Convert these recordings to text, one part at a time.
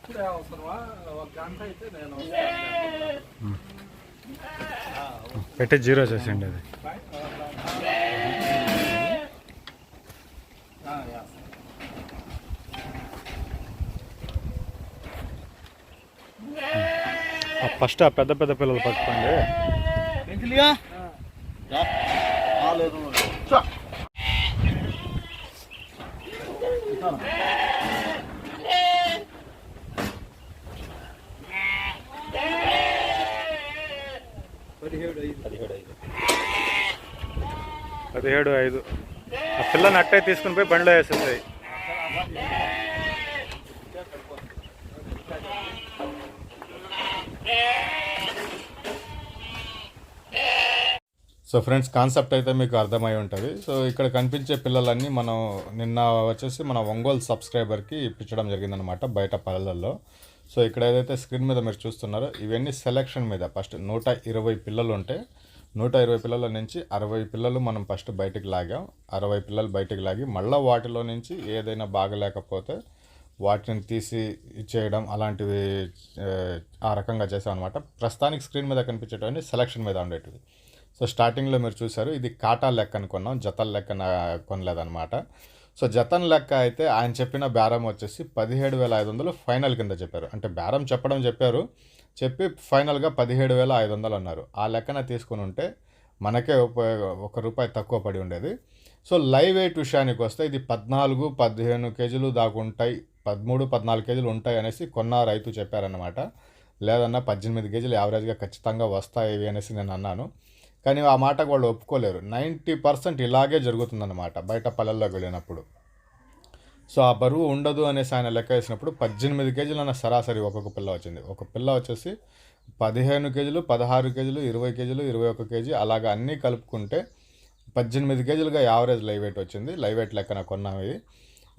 ఇప్పుడే అవసరమా? ఒక గంట అయితే నేను పెట్టి జీరో చేసేయండి అది. ఫస్ట్ ఆ పెద్ద పెద్ద పిల్లలు పట్టుకోండి. పదిహేడు ఐదు. ఆ పిల్లని అట్టే తీసుకుని పోయి బండిలో వేసేస్తాయి. సో ఫ్రెండ్స్, కాన్సెప్ట్ అయితే మీకు అర్థమై ఉంటుంది. సో ఇక్కడ కనిపించే పిల్లలన్నీ మనం నిన్న వచ్చేసి మన ఒంగోలు సబ్స్క్రైబర్కి ఇప్పించడం జరిగిందనమాట బయట పల్లెల్లో. సో ఇక్కడ ఏదైతే స్క్రీన్ మీద మీరు చూస్తున్నారో ఇవన్నీ సెలెక్షన్ మీద ఫస్ట్ 120 పిల్లలు ఉంటే 120 పిల్లల నుంచి 60 పిల్లలు మనం ఫస్ట్ బయటికి లాగాం. 60 పిల్లలు బయటికి లాగి మళ్ళీ వాటిలో నుంచి ఏదైనా బాగలేకపోతే వాటిని తీసి ఇచ్చేయడం అలాంటివి ఆ రకంగా చేసాం అనమాట. ప్రస్తుతానికి స్క్రీన్ మీద కనిపించేటువంటి సెలెక్షన్ మీద ఉండేటివి. సో స్టార్టింగ్లో మీరు చూసారు, ఇది కాటా లెక్క అనుకున్నాం, జతల లెక్క కొనలేదన్నమాట. సో జతన్ లెక్క అయితే ఆయన చెప్పిన బేరం వచ్చేసి 17,500 ఫైనల్ కింద చెప్పారు. అంటే బేరం చెప్పారు, చెప్పి ఫైనల్గా 17,500 అన్నారు. ఆ లెక్కన తీసుకుని ఉంటే మనకే ₹1 తక్కువ పడి ఉండేది. సో లైవ్ వెయిట్ విషయానికి వస్తే ఇది 14-15 కేజీలు దాకా ఉంటాయి, 13-14 కేజీలు ఉంటాయి అనేసి కొన్న రైతు చెప్పారన్నమాట. లేదన్నా 18 కేజీలు యావరేజ్గా ఖచ్చితంగా వస్తాయి అనేసి నేను అన్నాను. కానీ ఆ మాటకు వాళ్ళు ఒప్పుకోలేరు. 90% ఇలాగే జరుగుతుందన్నమాట బయట పల్లెల్లోకి వెళ్ళినప్పుడు. సో ఆ బరువు ఉండదు అనేసి ఆయన లెక్క వేసినప్పుడు 18 కేజీలు అన్న సరాసరి ఒక్కొక్క పిల్ల వచ్చింది. ఒక పిల్ల వచ్చేసి 15 కేజీలు, 16 కేజీలు, 20 కేజీలు, 21 కేజీ అలాగా అన్నీ కలుపుకుంటే 18 కేజీలుగా యావరేజ్ లైవ్ వెయిట్ వచ్చింది. లైవ్ వెయిట్ లెక్కన కొన్నాం ఇది.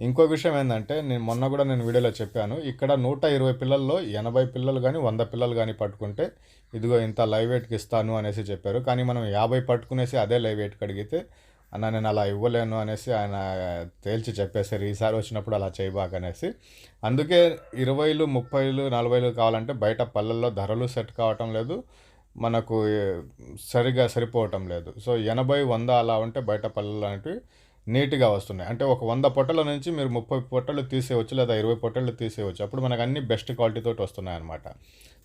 ఇంకో విషయం ఏంటంటే, మొన్న కూడా నేను వీడియోలో చెప్పాను, ఇక్కడ 120 పిల్లల్లో 80 పిల్లలు కానీ 100 పిల్లలు కానీ పట్టుకుంటే ఇదిగో ఇంత లైవ్ వెయిట్కి ఇస్తాను అనేసి చెప్పారు. కానీ మనం 50 పట్టుకునేసి అదే లైవ్ వెయిట్కి అడిగితే అన్న నేను అలా ఇవ్వలేను అనేసి ఆయన తేల్చి చెప్పేశారు, ఈసారి వచ్చినప్పుడు అలా చేయబాకనేసి. అందుకే 20లు 30లు 40లు కావాలంటే బయట పల్లెల్లో ధరలు సెట్ కావటం లేదు, మనకు సరిగా సరిపోవటం లేదు. సో 80, 100 అలా ఉంటే బయట పల్లెల్లో అనేటివి నీట్గా వస్తున్నాయి. అంటే ఒక 100 పొట్టల నుంచి మీరు 30 పొట్టలు తీసేయవచ్చు, లేదా 20 పొట్టలు తీసేయవచ్చు. అప్పుడు మనకు అన్ని బెస్ట్ క్వాలిటీతో వస్తున్నాయి అన్నమాట.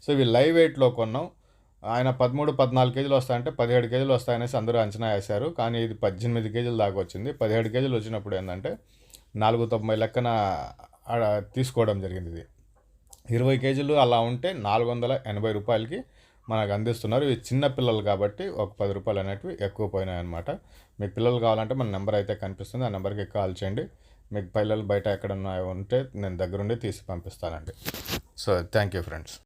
సో ఇవి లైవ్ వెయిట్లో కొన్నాం. ఆయన 13-14 కేజీలు వస్తాయంటే 17 కేజీలు వస్తాయనేసి అందరూ అంచనా వేశారు. కానీ ఇది 18 కేజీల దాకా వచ్చింది. 17 కేజీలు వచ్చినప్పుడు ఏంటంటే 490 లెక్కన తీసుకోవడం జరిగింది. ఇది 20 కేజీలు అలా ఉంటే ₹480 మనకు అందిస్తున్నారు. ఇవి చిన్న పిల్లలు కాబట్టి ఒక ₹10 అనేటివి ఎక్కువ పోయినాయి అనమాట. మీకు పిల్లలు కావాలంటే మన నెంబర్ అయితే కనిపిస్తుంది, ఆ నెంబర్కి కాల్ చేయండి. మీకు పిల్లలు బయట ఎక్కడన్నా ఉంటే నేను దగ్గరుండి తీసి పంపిస్తానండి. So thank you friends.